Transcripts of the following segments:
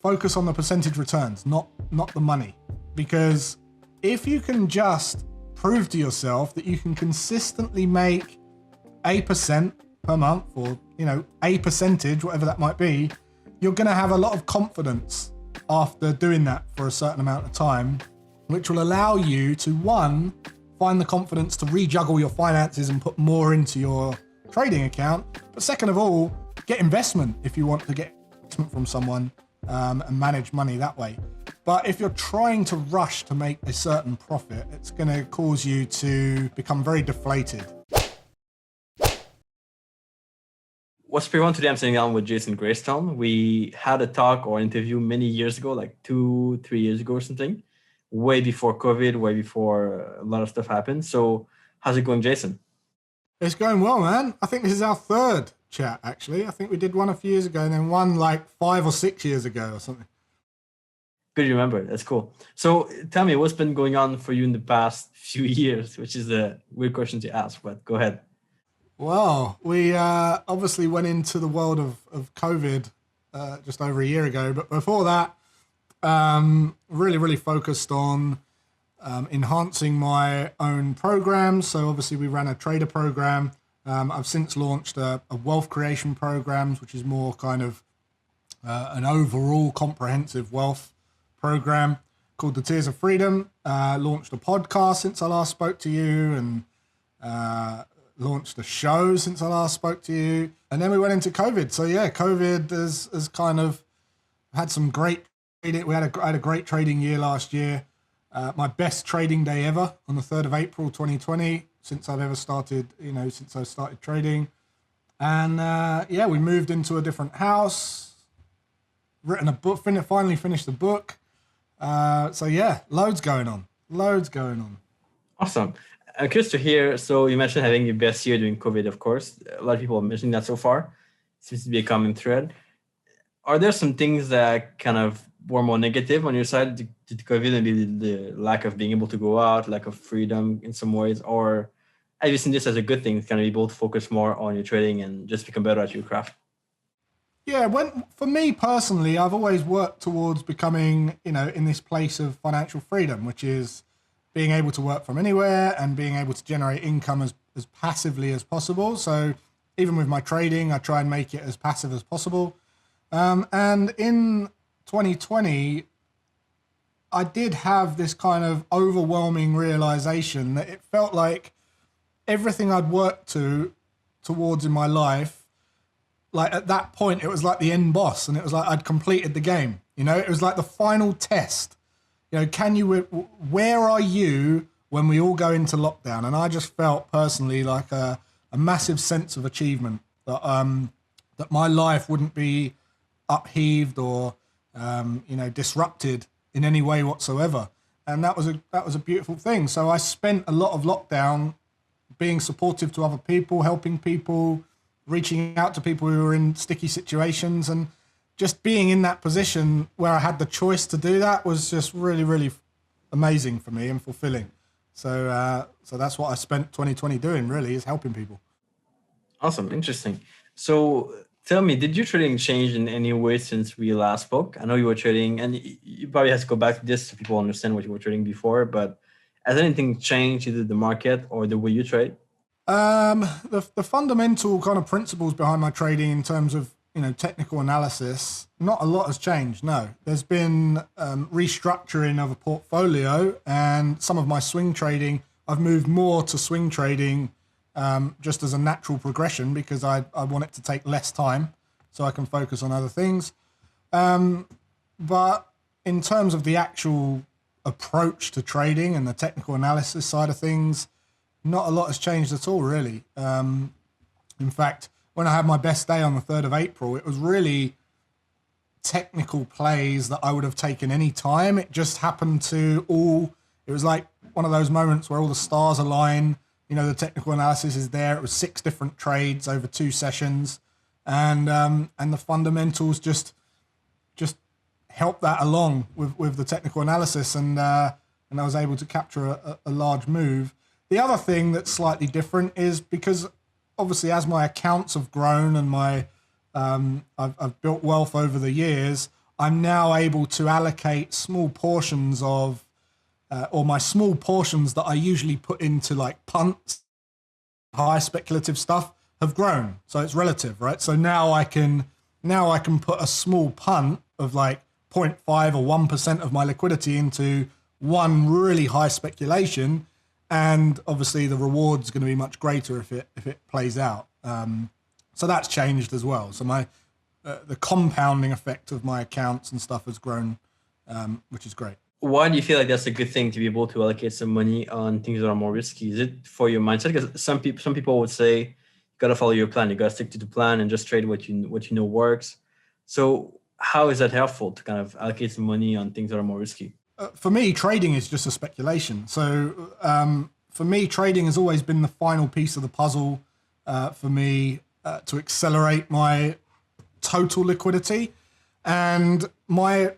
focus on the percentage returns, not the money. Because if you can just prove to yourself that you can consistently make a percent per month, or a percentage, whatever that might be, you're going to have a lot of confidence after doing that for a certain amount of time, which will allow you to, one, find the confidence to rejuggle your finances and put more into your trading account, but second of all, get investment if you want to get investment from someone and manage money that way. But if you're trying to rush to make a certain profit, it's going to cause you to become very deflated. What's everyone? Today I'm sitting down with Jason Graystone. We had a talk or interview many years ago, like 2-3 years ago or something, way before COVID, way before a lot of stuff happened. So how's it going, Jason? It's going well, man. I think this is our third chat, actually. I think we did one a few years ago and then one like 5 or 6 years ago or something. Good you remember. That's cool. So tell me, what's been going on for you in the past few years, which is a weird question to ask, but go ahead. Well, we obviously went into the world of COVID just over a year ago. But before that, really focused on enhancing my own programs. So obviously we ran a trader program. I've since launched a wealth creation program, which is more kind of an overall comprehensive wealth program called the Tiers of Freedom. Launched a podcast since I last spoke to you, and launched a show since I last spoke to you. And then we went into COVID. So yeah, COVID has kind of had some great trading. I had a great trading year last year. My best trading day ever on the 3rd of April, 2020, since I've ever started, since I started trading. And yeah, we moved into a different house, written a book, finally finished the book. So yeah, loads going on. Awesome. I'm curious to hear, so you mentioned having your best year during COVID, of course. A lot of people are mentioning that so far. It seems to be a common thread. Are there some things that kind of were more negative on your side to COVID, maybe the lack of being able to go out, lack of freedom in some ways, or have you seen this as a good thing, kind of be able to focus more on your trading and just become better at your craft? Yeah, for me personally, I've always worked towards becoming, in this place of financial freedom, which is being able to work from anywhere and being able to generate income as passively as possible. So even with my trading, I try and make it as passive as possible. And in 2020, I did have this kind of overwhelming realization that it felt like everything I'd worked towards in my life, like at that point, it was like the end boss, and it was like I'd completed the game. It was like the final test. Where are you when we all go into lockdown? And I just felt personally like a massive sense of achievement that my life wouldn't be upheaved or disrupted in any way whatsoever. And that was a beautiful thing. So I spent a lot of lockdown being supportive to other people, helping people, reaching out to people who were in sticky situations, and just being in that position where I had the choice to do that was just really amazing for me and fulfilling. So that's what I spent 2020 doing, really, is helping people. Awesome. Interesting. So tell me, did your trading change in any way since we last spoke? I know you were trading, and you probably have to go back to this so people understand what you were trading before, but has anything changed, either the market or the way you trade? The fundamental kind of principles behind my trading in terms of technical analysis, not a lot has changed. No, there's been restructuring of a portfolio, and some of my swing trading, I've moved more to swing trading just as a natural progression because I want it to take less time so I can focus on other things. But in terms of the actual approach to trading and the technical analysis side of things, not a lot has changed at all, really. In fact, when I had my best day on the 3rd of April, it was really technical plays that I would have taken any time. It just happened to it was like one of those moments where all the stars align. The technical analysis is there. It was 6 different trades over 2 sessions. And the fundamentals just helped that along with the technical analysis. And I was able to capture a large move. The other thing that's slightly different is because obviously, as my accounts have grown and I've built wealth over the years, I'm now able to allocate small portions of, or my small portions that I usually put into like punts, high speculative stuff, have grown. So it's relative, right? So now I can put a small punt of like 0.5 or 1% of my liquidity into one really high speculation, and obviously the reward's going to be much greater if it plays out. So that's changed as well. So my the compounding effect of my accounts and stuff has grown, which is great. Why do you feel like that's a good thing to be able to allocate some money on things that are more risky? Is it for your mindset? Because some people would say you got to follow your plan, you got to stick to the plan and just trade what you know works. So how is that helpful to kind of allocate some money on things that are more risky? For me, trading is just a speculation. So for me, trading has always been the final piece of the puzzle for me to accelerate my total liquidity. And my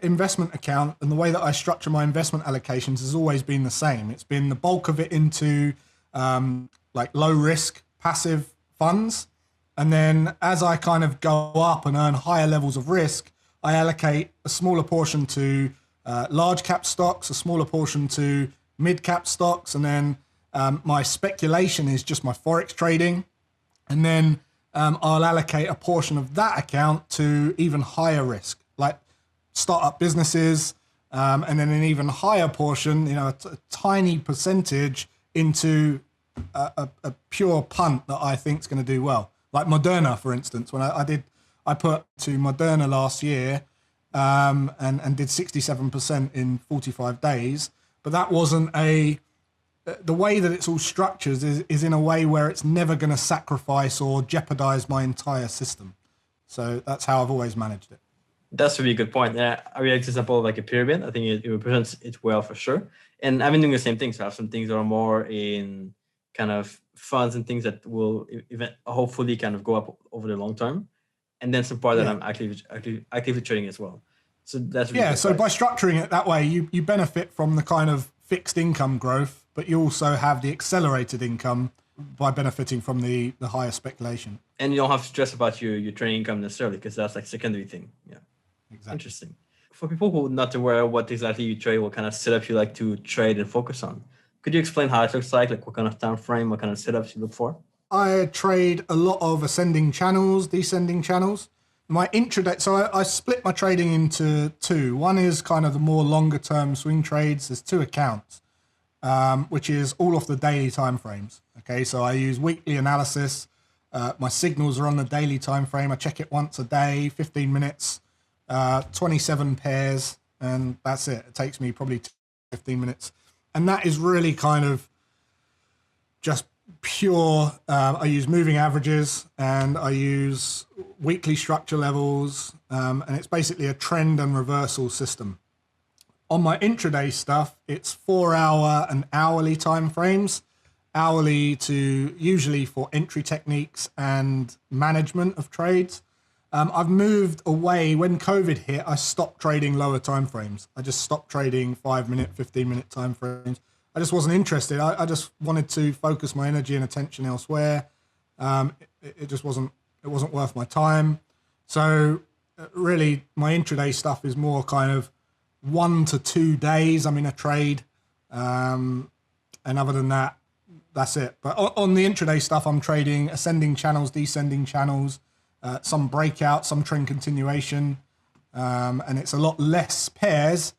investment account and the way that I structure my investment allocations has always been the same. It's been the bulk of it into like low risk passive funds. And then as I kind of go up and earn higher levels of risk, I allocate a smaller portion to large cap stocks, a smaller portion to mid cap stocks. And then my speculation is just my Forex trading. And then I'll allocate a portion of that account to even higher risk, like startup businesses, and then an even higher portion, a tiny percentage into a pure punt that I think is going to do well. Like Moderna, for instance, when I put to Moderna last year and did 67% in 45 days, but that wasn't the way that it's all structured is in a way where it's never going to sacrifice or jeopardize my entire system. So that's how I've always managed it. That's a really good point. I really like the example of like a pyramid. I think it represents it well for sure. And I've been doing the same thing. So I have some things that are more in kind of funds and things that will hopefully kind of go up over the long term. And then some part that I'm actively trading as well. So that's really so by structuring it that way, you benefit from the kind of fixed income growth, but you also have the accelerated income by benefiting from the higher speculation. And you don't have to stress about your trading income necessarily, because that's like secondary thing. Yeah, exactly. Interesting. For people who are not aware of what exactly you trade, what kind of setup you like to trade and focus on, could you explain how it looks like what kind of time frame, what kind of setups you look for? I trade a lot of ascending channels, descending channels. My intraday, so I split my trading into two. One is kind of the more longer term swing trades. There's two accounts, which is all off the daily time frames. Okay, so I use weekly analysis. My signals are on the daily time frame. I check it once a day, 15 minutes, 27 pairs, and that's it. It takes me probably 15 minutes. And that is really kind of just pure. I use moving averages and I use weekly structure levels, and it's basically a trend and reversal system. On my intraday stuff, it's 4 hour and hourly time frames. Hourly to usually for entry techniques and management of trades. I've moved away. When COVID hit, I stopped trading lower time frames. I just stopped trading 5-minute, 15-minute time frames. I just wasn't interested. I just wanted to focus my energy and attention elsewhere. It just wasn't worth my time. So really my intraday stuff is more kind of 1 to 2 days I'm in a trade. And other than that, that's it. But on the intraday stuff, I'm trading ascending channels, descending channels, some breakout, some trend continuation. And it's a lot less pairs,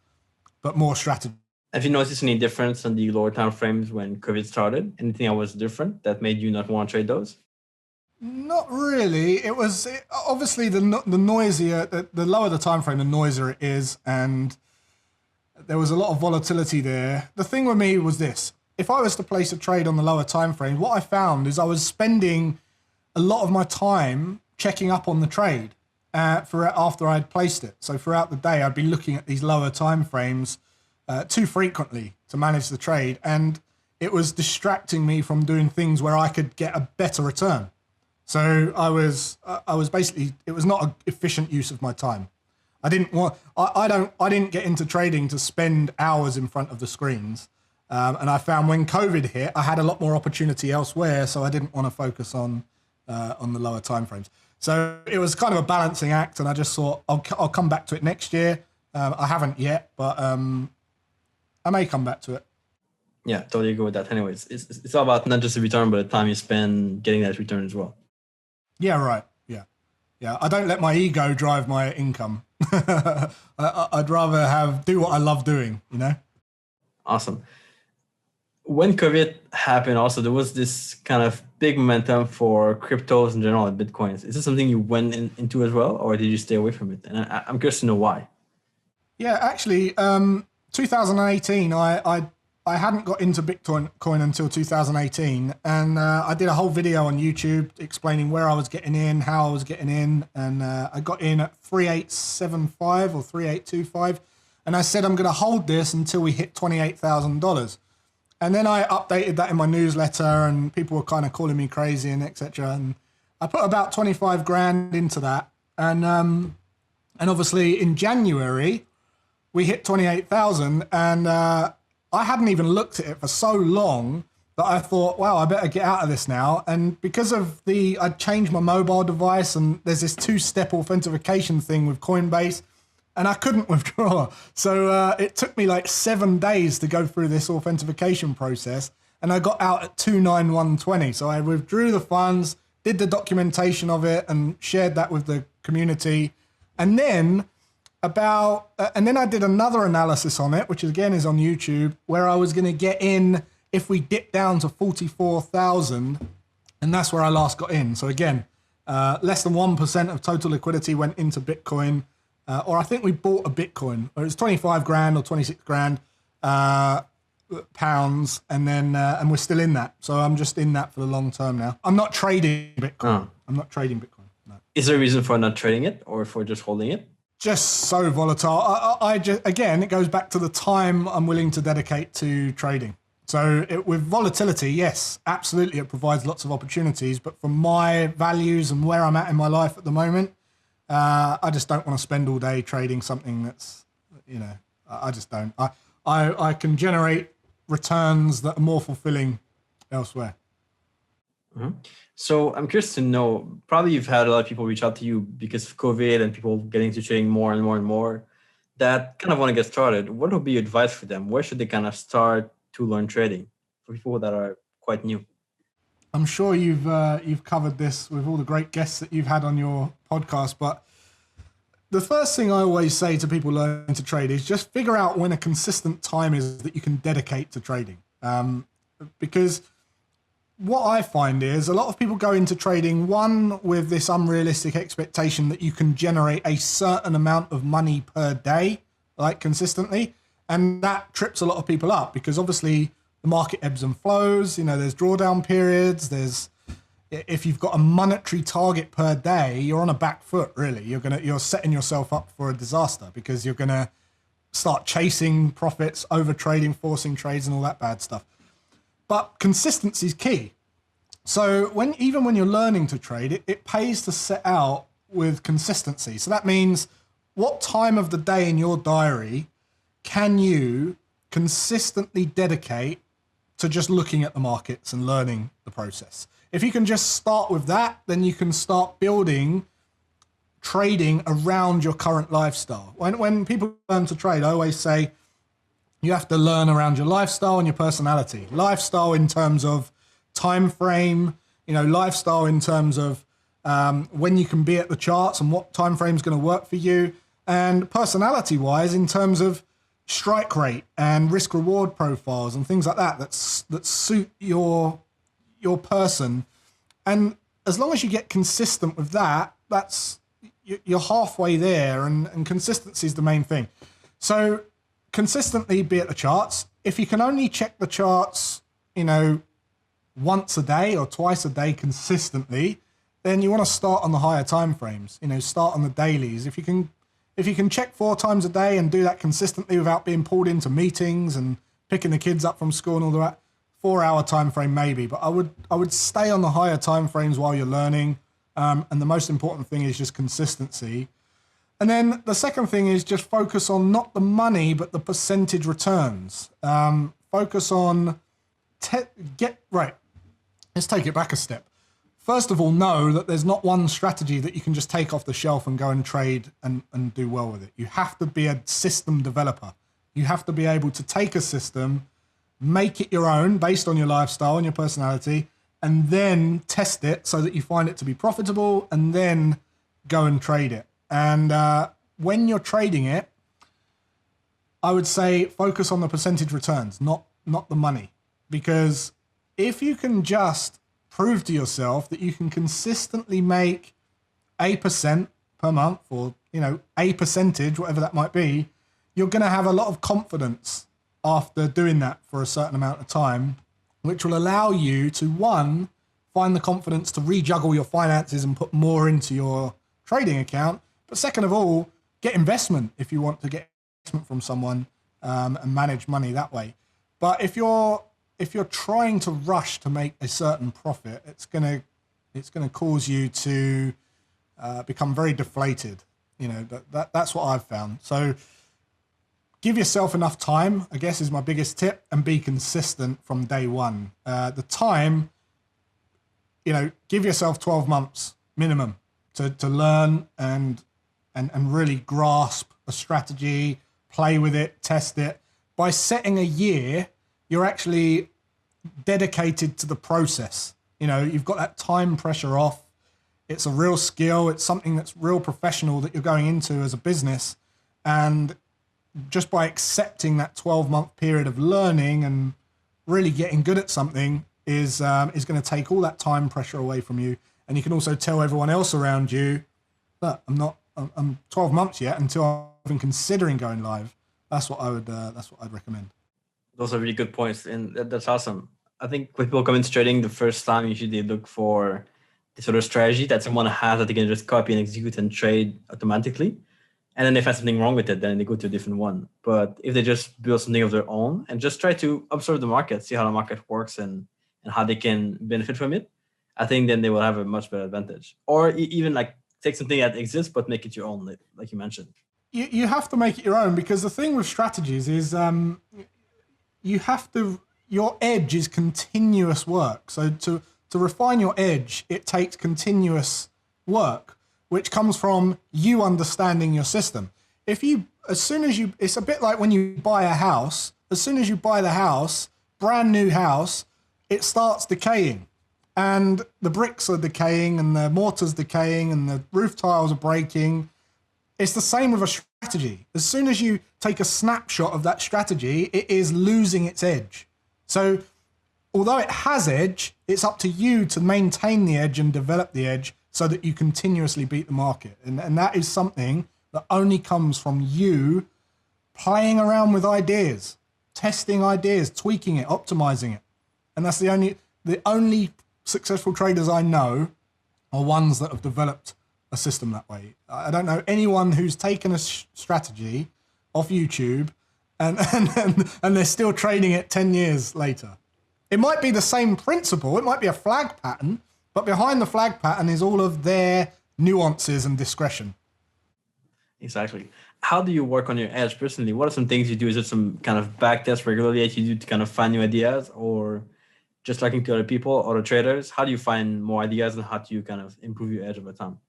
but more strategy. Have you noticed any difference on the lower time frames when COVID started? Anything that was different that made you not want to trade those? Not really. Obviously the noisier, the lower the time frame, the noisier it is, and there was a lot of volatility there. The thing with me was this: if I was to place a trade on the lower time frame, what I found is I was spending a lot of my time checking up on the trade after I'd placed it. So throughout the day, I'd be looking at these lower time frames too frequently to manage the trade, and it was distracting me from doing things where I could get a better return. So I was basically, it was not an efficient use of my time. I didn't get into trading to spend hours in front of the screens. And I found when COVID hit, I had a lot more opportunity elsewhere, so I didn't want to focus on the lower time frames. So it was kind of a balancing act, and I just thought I'll come back to it next year. I haven't yet, but I may come back to it. Yeah, totally agree with that. Anyways, it's all about not just the return, but the time you spend getting that return as well. Yeah, right. Yeah. I don't let my ego drive my income. I'd rather do what I love doing, you know? Awesome. When COVID happened, also, there was this kind of big momentum for cryptos in general and Bitcoins. Is this something you went into as well, or did you stay away from it? And I'm curious to know why. Yeah, actually, 2018, I hadn't got into Bitcoin until 2018, and I did a whole video on YouTube explaining where I was getting in, how I was getting in, and I got in at 3875 or 3825, and I said I'm going to hold this until we hit $28,000. And then I updated that in my newsletter, and people were kind of calling me crazy and etc. And I put about 25 grand into that, and obviously in January we hit 28,000, and I hadn't even looked at it for so long that I thought, wow, I better get out of this now. And because of I'd changed my mobile device, and there's this 2-step authentication thing with Coinbase, and I couldn't withdraw. So it took me like 7 days to go through this authentication process, and I got out at 29120. So I withdrew the funds, did the documentation of it, and shared that with the community. And then I did another analysis on it, which again is on YouTube, where I was going to get in if we dip down to 44,000, and that's where I last got in. So again, less than 1% of total liquidity went into Bitcoin. Or I think we bought a Bitcoin, or it was 25 grand or 26 grand pounds, and then and we're still in that. So I'm just in that for the long term now. I'm not trading Bitcoin. I'm not trading Bitcoin. No. Is there a reason for not trading it, or for just holding it? Just so volatile. I just, again, it goes back to the time I'm willing to dedicate to trading. So with volatility, yes, absolutely, it provides lots of opportunities. But for my values and where I'm at in my life at the moment, I just don't want to spend all day trading something that's, I just don't. I can generate returns that are more fulfilling elsewhere. Mm-hmm. So I'm curious to know, probably you've had a lot of people reach out to you because of COVID and people getting to trading more and more and more that kind of want to get started. What would be your advice for them? Where should they kind of start to learn trading for people that are quite new? I'm sure you've covered this with all the great guests that you've had on your podcast, but the first thing I always say to people learning to trade is just figure out when a consistent time is that you can dedicate to trading. Because what I find is a lot of people go into trading, one, with this unrealistic expectation that you can generate a certain amount of money per day, like consistently. And that trips a lot of people up because obviously the market ebbs and flows, there's drawdown periods. If you've got a monetary target per day, you're on a back foot, really. You're setting yourself up for a disaster because you're going to start chasing profits, over trading, forcing trades and all that bad stuff. But consistency is key. So even when you're learning to trade, it pays to set out with consistency. So that means what time of the day in your diary can you consistently dedicate to just looking at the markets and learning the process? If you can just start with that, then you can start building trading around your current lifestyle. When people learn to trade, I always say you have to learn around your lifestyle and your personality. Lifestyle in terms of time frame, lifestyle in terms of when you can be at the charts and what time frame is going to work for you, and personality wise in terms of strike rate and risk reward profiles and things like that suit your person. And as long as you get consistent with that, you're halfway there, and consistency is the main thing. So consistently be at the charts. If you can only check the charts, once a day or twice a day consistently, then you want to start on the higher time frames, start on the dailies. If you can check 4 times a day and do that consistently without being pulled into meetings and picking the kids up from school and all that, 4-hour time frame maybe, but I would stay on the higher time frames while you're learning. And the most important thing is just consistency. And then the second thing is just focus on not the money, but the percentage returns. Focus on, let's take it back a step. first of all, know that there's not one strategy that you can just take off the shelf and go and trade and do well with it. You have to be a system developer. You have to be able to take a system, make it your own based on your lifestyle and your personality, and then test it so that you find it to be profitable, and then go and trade it. And when you're trading it, I would say focus on the percentage returns, not the money. Because if you can just prove to yourself that you can consistently make 8% per month, or a percentage, whatever that might be, you're going to have a lot of confidence after doing that for a certain amount of time, which will allow you to, one, find the confidence to rejuggle your finances and put more into your trading account. But second of all, get investment if you want to get investment from someone, and manage money that way. But if you're trying to rush to make a certain profit, it's gonna cause you to become very deflated. That's what I've found. So give yourself enough time, I guess, is my biggest tip, and be consistent from day one. The time, give yourself 12 months minimum to learn and really grasp a strategy, play with it, test it. By setting a year, you're actually dedicated to the process. You've got that time pressure off. It's a real skill. It's something that's real professional that you're going into as a business. And just by accepting that 12-month period of learning and really getting good at something is going to take all that time pressure away from you. And you can also tell everyone else around you that I'm 12 months yet until I'm even considering going live. That's what I'd recommend. Those are really good points, and that's awesome. I think when people come into trading the first time, usually they look for the sort of strategy that someone has that they can just copy and execute and trade automatically. And then if there's something wrong with it, then they go to a different one. But if they just build something of their own and just try to observe the market, see how the market works and how they can benefit from it, I think then they will have a much better advantage. Or even like take something that exists, but make it your own, like you mentioned. You have to make it your own, because the thing with strategies is your edge is continuous work. So to refine your edge, it takes continuous work, which comes from you understanding your system. It's a bit like when you buy a house. As soon as you buy the house, brand new house, it starts decaying, and the bricks are decaying, and the mortar's decaying, and the roof tiles are breaking. It's the same with a strategy. As soon as you take a snapshot of that strategy, it is losing its edge. So although it has edge, it's up to you to maintain the edge and develop the edge so that you continuously beat the market. And that is something that only comes from you playing around with ideas, testing ideas, tweaking it, optimizing it. And that's the only successful traders I know are ones that have developed a system that way. I don't know anyone who's taken a strategy off YouTube and they're still trading it 10 years later. It might be the same principle. It might be a flag pattern, but behind the flag pattern is all of their nuances and discretion. Exactly. How do you work on your edge personally? What are some things you do? Is it some kind of back test regularly that you do to kind of find new ideas, or just talking to other people, other traders? How do you find more ideas, and how do you kind of improve your edge over time?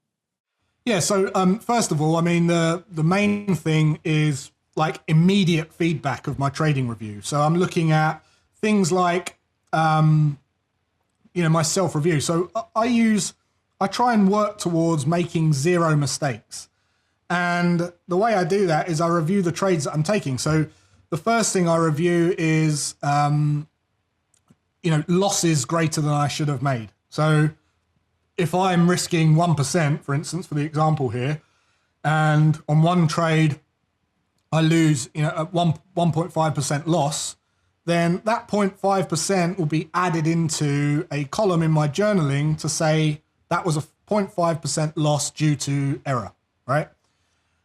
Yeah, so first of all, I mean, the main thing is like immediate feedback of my trading review. So I'm looking at things like, my self-review. So I try and work towards making 0 mistakes. And the way I do that is I review the trades that I'm taking. So the first thing I review is, losses greater than I should have made. So if I'm risking 1%, for instance, for the example here, and on one trade I lose, at 1.5% loss, then that 0.5% will be added into a column in my journaling to say that was a 0.5% loss due to error, right?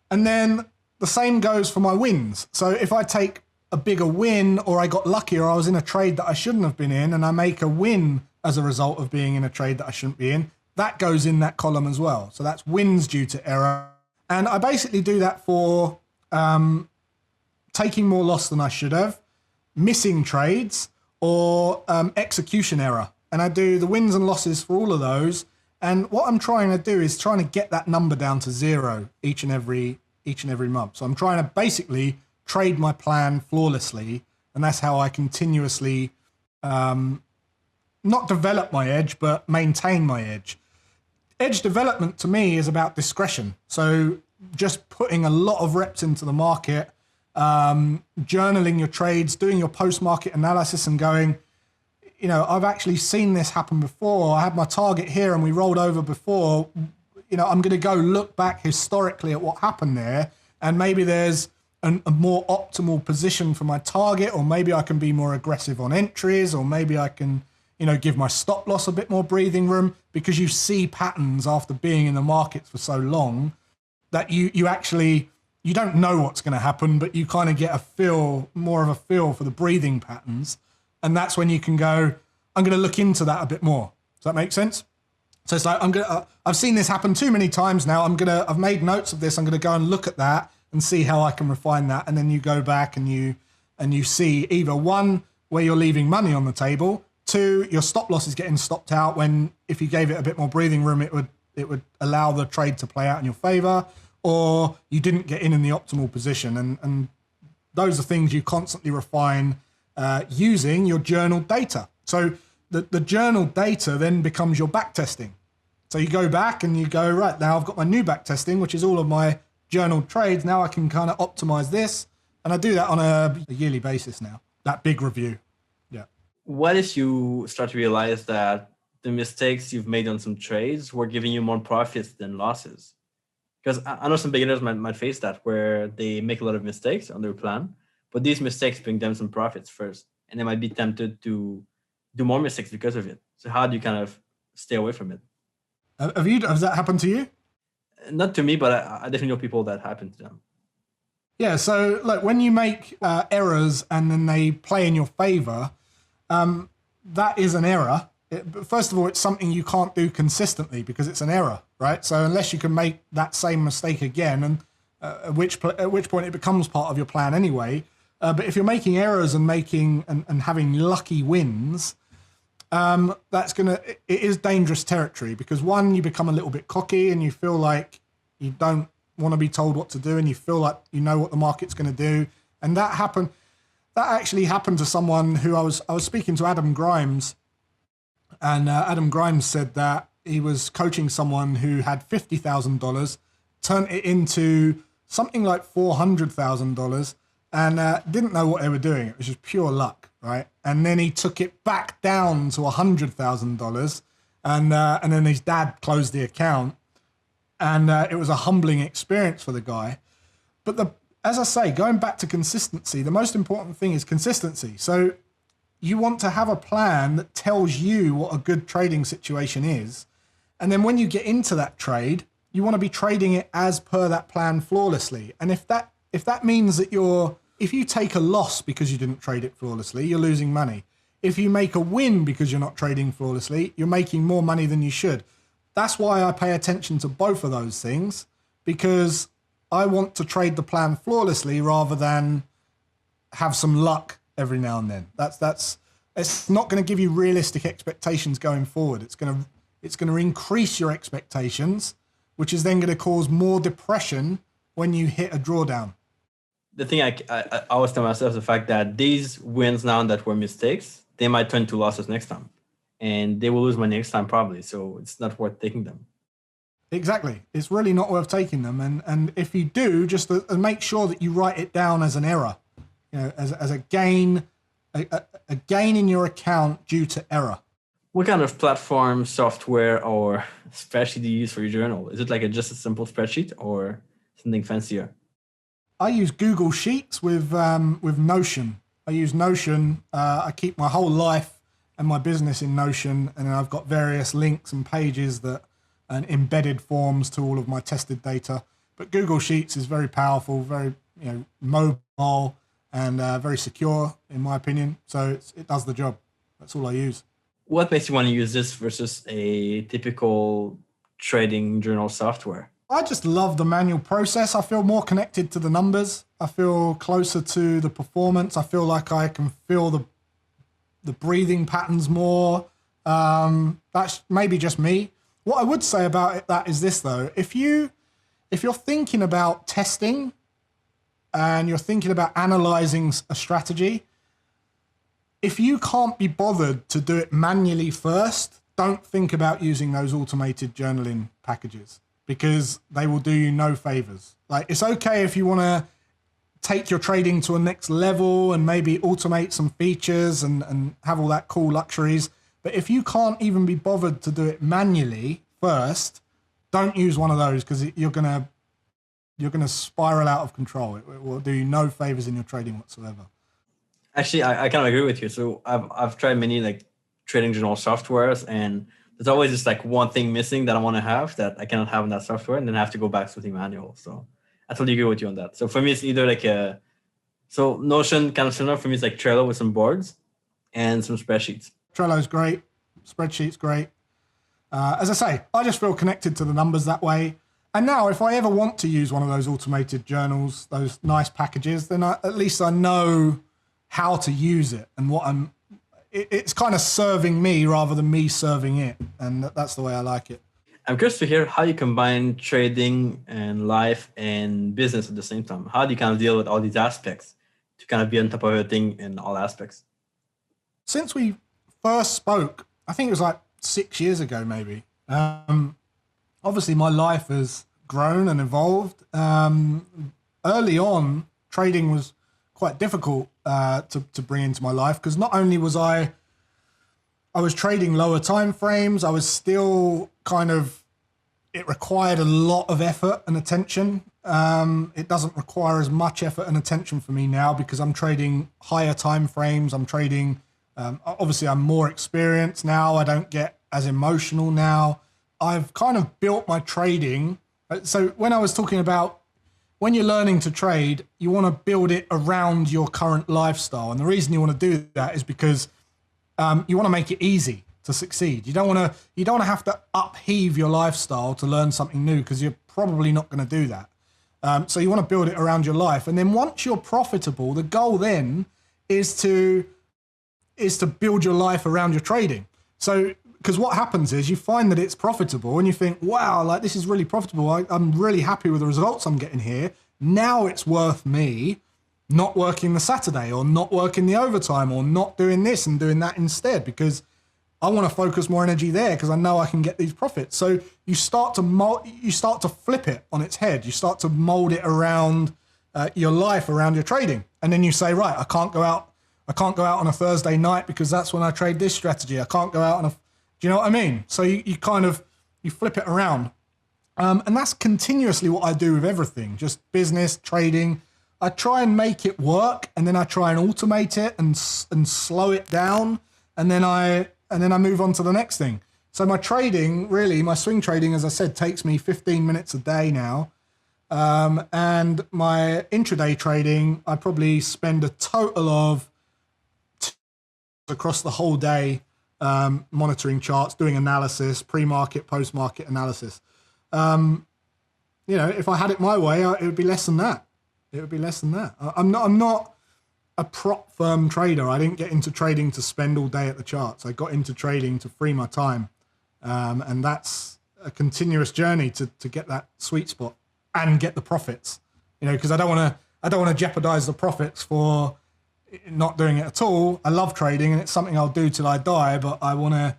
And then the same goes for my wins. So if I take a bigger win, or I got lucky, or I was in a trade that I shouldn't have been in, and I make a win as a result of being in a trade that I shouldn't be in, that goes in that column as well. So that's wins due to error. And I basically do that for taking more loss than I should have, missing trades, or execution error. and I do the wins and losses for all of those. And what I'm trying to do is trying to get that number down to zero each and every month. So I'm trying to basically trade my plan flawlessly, and that's how I continuously not develop my edge, but maintain my edge. Edge development to me is about discretion. So just putting a lot of reps into the market, journaling your trades, doing your post-market analysis and going, you know, I've actually seen this happen before. I had my target here and we rolled over before. You know, I'm going to go look back historically at what happened there. And maybe there's a more optimal position for my target, or maybe I can be more aggressive on entries, or maybe I can, you know, give my stop loss a bit more breathing room, because you see patterns after being in the markets for so long that you actually, you don't know what's going to happen, but you kind of get more of a feel for the breathing patterns. And that's when you can go, I'm going to look into that a bit more. Does that make sense? So it's like, I've seen this happen too many times now. I've made notes of this. I'm going to go and look at that and see how I can refine that. And then you go back and you see either one, where you're leaving money on the table, two, your stop loss is getting stopped out when, if you gave it a bit more breathing room, it would allow the trade to play out in your favor, or you didn't get in the optimal position. And those are things you constantly refine using your journal data. So the journal data then becomes your back testing. So you go back and you go, right, now I've got my new back testing, which is all of my journal trades. Now I can kind of optimize this. And I do that on a yearly basis now, that big review. Yeah. What if you start to realize that the mistakes you've made on some trades were giving you more profits than losses? Because I know some beginners might face that, where they make a lot of mistakes on their plan, but these mistakes bring them some profits first, and they might be tempted to do more mistakes because of it. So how do you kind of stay away from it? Has that happened to you? Not to me, but I definitely know people that happen to them. Yeah, so look, when you make errors and then they play in your favor, that is an error. But first of all, it's something you can't do consistently because it's an error, right? So unless you can make that same mistake again, and at which point it becomes part of your plan anyway. But if you're making errors and having lucky wins, it is dangerous territory, because one, you become a little bit cocky and you feel like you don't want to be told what to do, and you feel like you know what the market's going to do. And that actually happened to someone who I was speaking to, Adam Grimes. And Adam Grimes said that he was coaching someone who had $50,000, turned it into something like $400,000, and didn't know what they were doing. It was just pure luck, right? And then he took it back down to $100,000, and then his dad closed the account, and it was a humbling experience for the guy. But as I say, going back to consistency, the most important thing is consistency. So you want to have a plan that tells you what a good trading situation is. And then when you get into that trade, you want to be trading it as per that plan flawlessly. And if that means that if you take a loss because you didn't trade it flawlessly, you're losing money. If you make a win because you're not trading flawlessly, you're making more money than you should. That's why I pay attention to both of those things, because I want to trade the plan flawlessly rather than have some luck every now and then. It's not going to give you realistic expectations going forward. It's going to increase your expectations, which is then going to cause more depression when you hit a drawdown. The thing I always tell myself is the fact that these wins now that were mistakes, they might turn to losses next time, and they will lose money next time probably. So it's not worth taking them. Exactly. It's really not worth taking them. And if you do, just make sure that you write it down as an error, you know, as a gain, a gain in your account due to error. What kind of platform, software, or spreadsheet do you use for your journal? Is it like just a simple spreadsheet or something fancier? I use Google Sheets with Notion. I use Notion. I keep my whole life and my business in Notion, and then I've got various links and pages and embedded forms to all of my tested data. But Google Sheets is very powerful, very mobile, and very secure, in my opinion. So it does the job. That's all I use. What makes you want to use this versus a typical trading journal software? I just love the manual process. I feel more connected to the numbers. I feel closer to the performance. I feel like I can feel the breathing patterns more. That's maybe just me. What I would say about that is this though: if you're thinking about testing and you're thinking about analyzing a strategy, if you can't be bothered to do it manually first, don't think about using those automated journaling packages, because they will do you no favors. Like, it's okay if you want to take your trading to a next level and maybe automate some features and have all that cool luxuries. But if you can't even be bothered to do it manually first, don't use one of those, because you're gonna spiral out of control. It will do you no favors in your trading whatsoever. Actually, I kind of agree with you. So I've tried many like trading journal softwares, and there's always just like one thing missing that I want to have that I cannot have in that software, and then I have to go back to something manual. So I totally agree with you on that. So for me, it's either like so Notion kind of similar for me. It's like Trello with some boards and some spreadsheets. Trello's great. Spreadsheet's great. As I say, I just feel connected to the numbers that way. And now if I ever want to use one of those automated journals, those nice packages, then at least I know how to use it and it's kind of serving me rather than me serving it. And that's the way I like it. I'm curious to hear how you combine trading and life and business at the same time. How do you kind of deal with all these aspects to kind of be on top of everything in all aspects? Since we first spoke, I think it was like 6 years ago, maybe. Obviously, my life has grown and evolved. Early on, trading was quite difficult to bring into my life, because not only was I was trading lower time frames, I was still it required a lot of effort and attention. It doesn't require as much effort and attention for me now, because I'm trading higher time frames. I'm trading, obviously I'm more experienced now. I don't get as emotional now. I've kind of built my trading. So when I was talking about when you're learning to trade, you want to build it around your current lifestyle. And the reason you want to do that is because you want to make it easy to succeed. You don't want to have to upheave your lifestyle to learn something new, because you're probably not going to do that. So you want to build it around your life. And then once you're profitable, the goal then is to build your life around your trading. So, because what happens is you find that it's profitable and you think, wow, like this is really profitable. I'm really happy with the results I'm getting here. Now it's worth me not working the Saturday or not working the overtime or not doing this and doing that instead, because I want to focus more energy there because I know I can get these profits. So you start to flip it on its head. You start to mold it around your life, around your trading. And then you say, right, I can't go out on a Thursday night because that's when I trade this strategy. I can't go out on do you know what I mean? So you flip it around. And that's continuously what I do with everything, just business, trading. I try and make it work, and then I try and automate it and slow it down, and then I move on to the next thing. So my trading, really, my swing trading, as I said, takes me 15 minutes a day now. And my intraday trading, I probably spend a total of across the whole day monitoring charts, doing analysis, pre-market, post-market analysis. If I had it my way, it would be less than that. I'm not a prop firm trader. I didn't get into trading to spend all day at the charts. I got into trading to free my time. And that's a continuous journey to get that sweet spot and get the profits, because I don't want to jeopardize the profits for not doing it at all. I love trading and it's something I'll do till I die, but I want to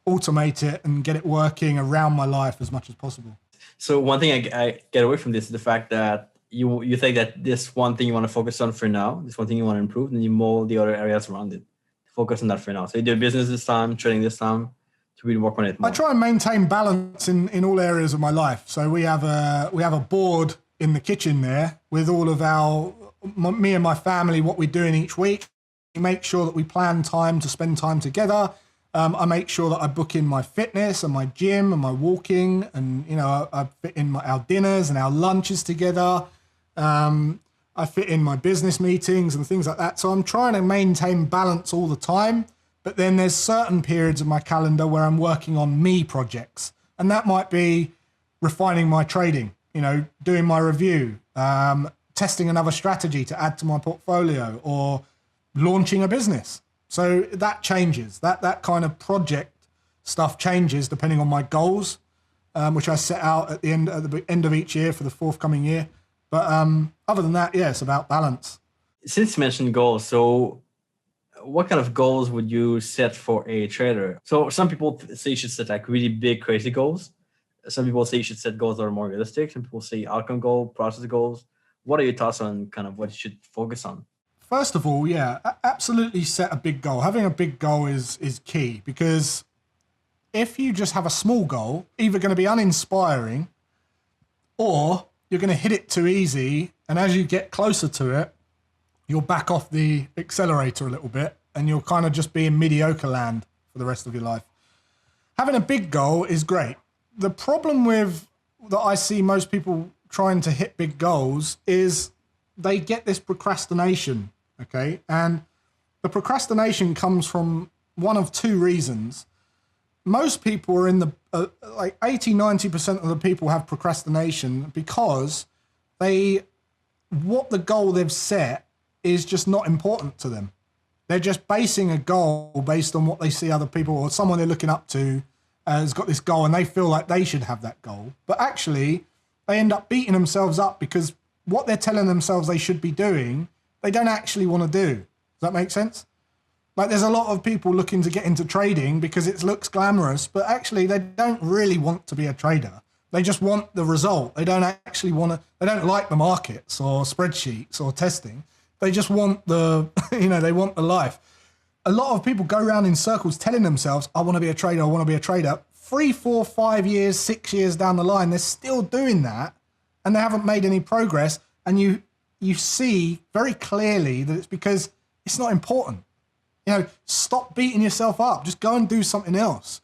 automate it and get it working around my life as much as possible. So one thing I get away from this is the fact that you think that this one thing you want to focus on for now, this one thing you want to improve, and you mold the other areas around it. Focus on that for now. So you do business this time, trading this time, to really work on it more. I try and maintain balance in all areas of my life. So we have a board in the kitchen there with all of me and my family, what we're doing each week. We make sure that we plan time to spend time together. I make sure that I book in my fitness and my gym and my walking, and I fit in our dinners and our lunches together. I fit in my business meetings and things like that. So I'm trying to maintain balance all the time. But then there's certain periods of my calendar where I'm working on me projects, and that might be refining my trading, doing my review, testing another strategy to add to my portfolio, or launching a business. So that changes. That kind of project stuff changes depending on my goals, which I set out at the end of each year for the forthcoming year. But other than that, yeah, it's about balance. Since you mentioned goals, so what kind of goals would you set for a trader? So some people say you should set like really big, crazy goals. Some people say you should set goals that are more realistic. Some people say outcome goal, process goals. What are your thoughts on kind of what you should focus on? First of all, yeah, absolutely set a big goal. Having a big goal is key, because if you just have a small goal, either going to be uninspiring or you're going to hit it too easy. And as you get closer to it, you'll back off the accelerator a little bit and you'll kind of just be in mediocre land for the rest of your life. Having a big goal is great. The problem that I see most people trying to hit big goals is they get this procrastination, okay? And the procrastination comes from one of two reasons. Most people are in the, like 80, 90% of the people have procrastination because what the goal they've set is just not important to them. They're just basing a goal based on what they see other people or someone they're looking up to has got this goal and they feel like they should have that goal. But actually, they end up beating themselves up because what they're telling themselves they should be doing, they don't actually want to do. Does that make sense? Like there's a lot of people looking to get into trading because it looks glamorous, but actually they don't really want to be a trader. They just want the result. They don't actually they don't like the markets or spreadsheets or testing. They just want they want the life. A lot of people go around in circles telling themselves, I want to be a trader, I want to be a trader. 3, 4, 5 years, 6 years down the line, they're still doing that and they haven't made any progress. And you see very clearly that it's because it's not important. Stop beating yourself up. Just go and do something else.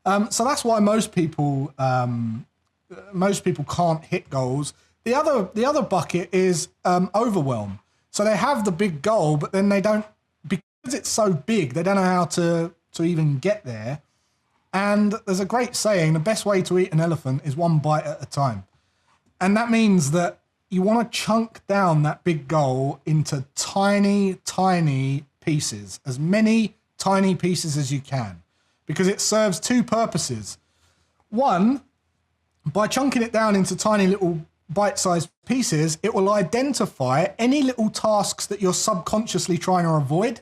So that's why most people can't hit goals. The other bucket is overwhelm. So they have the big goal, but then they don't, because it's so big, they don't know how to even get there. And there's a great saying, the best way to eat an elephant is one bite at a time. And that means that you want to chunk down that big goal into tiny, tiny pieces, as many tiny pieces as you can, because it serves two purposes. One, by chunking it down into tiny little bite-sized pieces, it will identify any little tasks that you're subconsciously trying to avoid,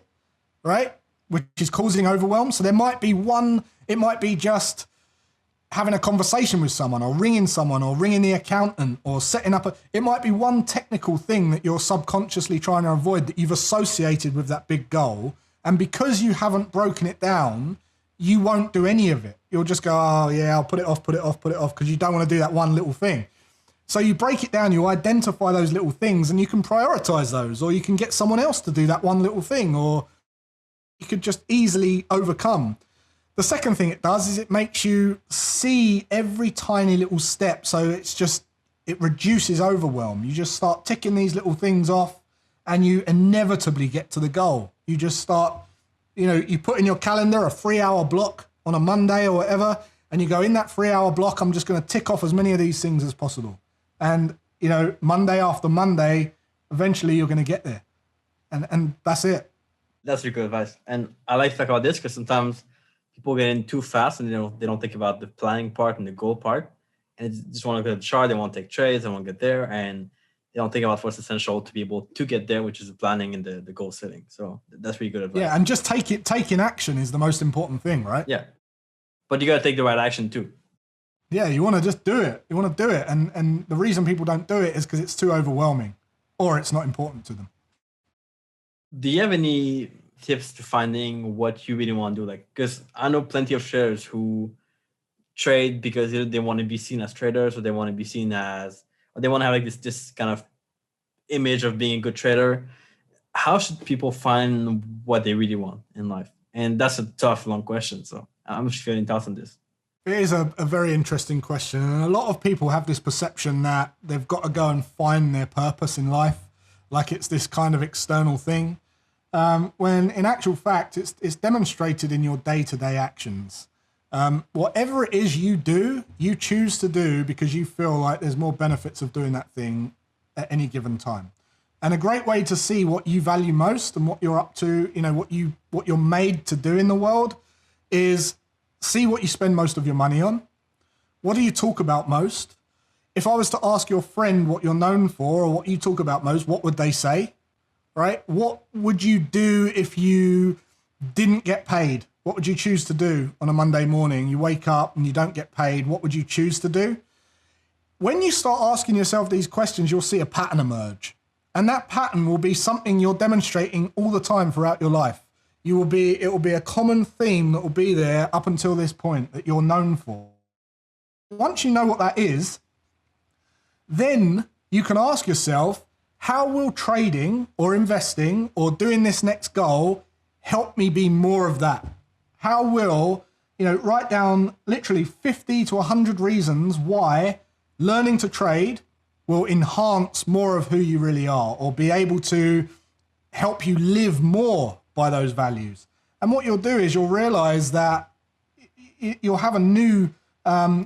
right? Which is causing overwhelm. So there might be one, it might be just having a conversation with someone or ringing the accountant or setting up it might be one technical thing that you're subconsciously trying to avoid that you've associated with that big goal. And because you haven't broken it down, you won't do any of it. You'll just go, oh yeah, I'll put it off, because you don't want to do that one little thing. So you break it down, you identify those little things and you can prioritize those, or you can get someone else to do that one little thing, or you could just easily overcome. The second thing it does is it makes you see every tiny little step. So it reduces overwhelm. You just start ticking these little things off and you inevitably get to the goal. You just start, you put in your calendar a 3-hour block on a Monday or whatever, and you go, in that 3-hour block, I'm just going to tick off as many of these things as possible. And, Monday after Monday, eventually you're going to get there. And that's it. That's really good advice. And I like to talk about this because sometimes people get in too fast and they don't think about the planning part and the goal part. And they just want to look at the chart. They want to take trades. They want to get there. And they don't think about what's essential to be able to get there, which is the planning and the goal setting. So that's really good advice. Yeah, and just taking action is the most important thing, right? Yeah. But you got to take the right action too. Yeah, you want to just do it. You want to do it. And the reason people don't do it is because it's too overwhelming or it's not important to them. Do you have any tips to finding what you really want to do? Like, because I know plenty of traders who trade because they want to be seen as traders, or they want to be seen as, or they want to have like this kind of image of being a good trader. How should people find what they really want in life? And that's a tough, long question. So I'm just feeling thoughts on this. It is a very interesting question. And a lot of people have this perception that they've got to go and find their purpose in life, like it's this kind of external thing. When in actual fact, it's demonstrated in your day-to-day actions. Whatever it is you do, you choose to do because you feel like there's more benefits of doing that thing at any given time. And a great way to see what you value most and what you're up to, what you're made to do in the world, is see what you spend most of your money on. What do you talk about most? If I was to ask your friend what you're known for or what you talk about most, what would they say? Right? What would you do if you didn't get paid? What would you choose to do on a Monday morning? You wake up and you don't get paid. What would you choose to do? When you start asking yourself these questions, you'll see a pattern emerge. And that pattern will be something you're demonstrating all the time throughout your life. It will be a common theme that will be there up until this point that you're known for. Once you know what that is, then you can ask yourself, how will trading or investing or doing this next goal help me be more of that? How will, write down literally 50 to 100 reasons why learning to trade will enhance more of who you really are or be able to help you live more by those values. And what you'll do is you'll realize that you'll have a new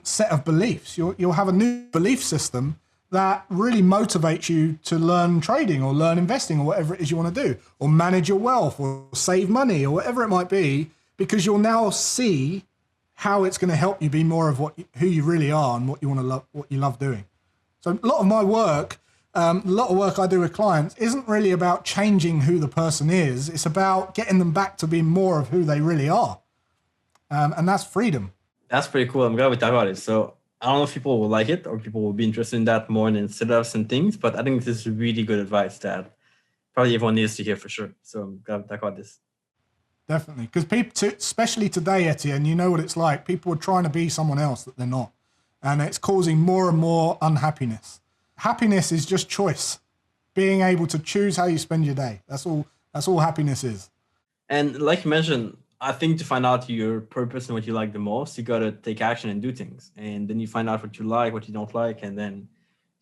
set of beliefs. You'll have a new belief system that really motivates you to learn trading or learn investing or whatever it is you want to do, or manage your wealth or save money or whatever it might be, because you'll now see how it's going to help you be more of who you really are and what you want to love, what you love doing. So a lot of my work, a lot of work I do with clients isn't really about changing who the person is. It's about getting them back to being more of who they really are. And that's freedom. That's pretty cool. I'm glad we talked about it. So I don't know if people will like it or people will be interested in that more than setups and things, but I think this is really good advice that probably everyone needs to hear for sure. So I'm glad we talked about this. Definitely. Because people, especially today, Etienne, you know what it's like. People are trying to be someone else that they're not. And it's causing more and more unhappiness. Happiness is just choice. Being able to choose how you spend your day. That's all happiness is. And like you mentioned, I think to find out your purpose and what you like the most, you got to take action and do things. And then you find out what you like, what you don't like. And then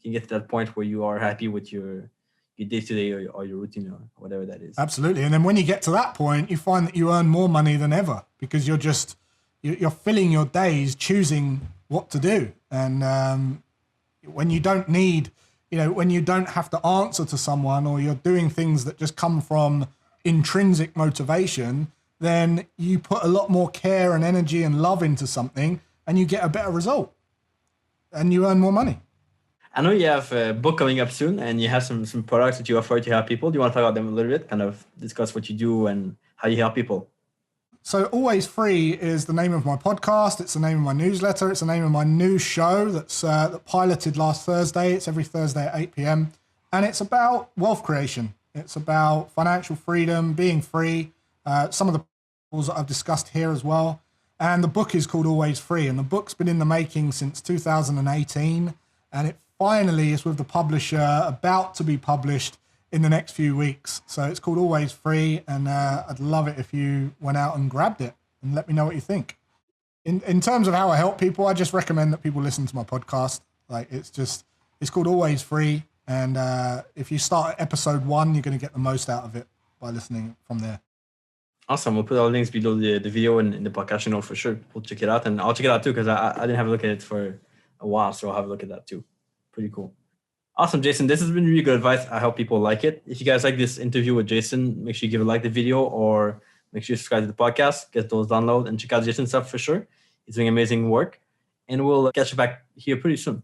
you get to that point where you are happy with your day-to-day or your routine or whatever that is. Absolutely. And then when you get to that point, you find that you earn more money than ever because you're filling your days choosing what to do. And when you don't need, when you don't have to answer to someone or you're doing things that just come from intrinsic motivation, then you put a lot more care and energy and love into something and you get a better result and you earn more money. I know you have a book coming up soon and you have some products that you offer to help people. Do you want to talk about them a little bit, kind of discuss what you do and how you help people? So Always Free is the name of my podcast. It's the name of my newsletter. It's the name of my new show that piloted last Thursday. It's every Thursday at 8 p.m. And it's about wealth creation. It's about financial freedom, being free. Some of the principles that I've discussed here as well. And the book is called Always Free. And the book's been in the making since 2018. And it finally is with the publisher, about to be published in the next few weeks. So it's called Always Free, and I'd love it if you went out and grabbed it and let me know what you think. In terms of how I help people, I just recommend that people listen to my podcast. It's called Always Free, and if you start at episode 1, you're going to get the most out of it by listening from there. Awesome. We'll put all the links below the video and in the podcast channel for sure. We'll check it out, and I'll check it out too because I didn't have a look at it for a while, so I'll have a look at that too. Pretty cool. Awesome, Jason. This has been really good advice. I hope people like it. If you guys like this interview with Jason, make sure you give a like the video or make sure you subscribe to the podcast, get those downloads, and check out Jason's stuff for sure. He's doing amazing work. And we'll catch you back here pretty soon.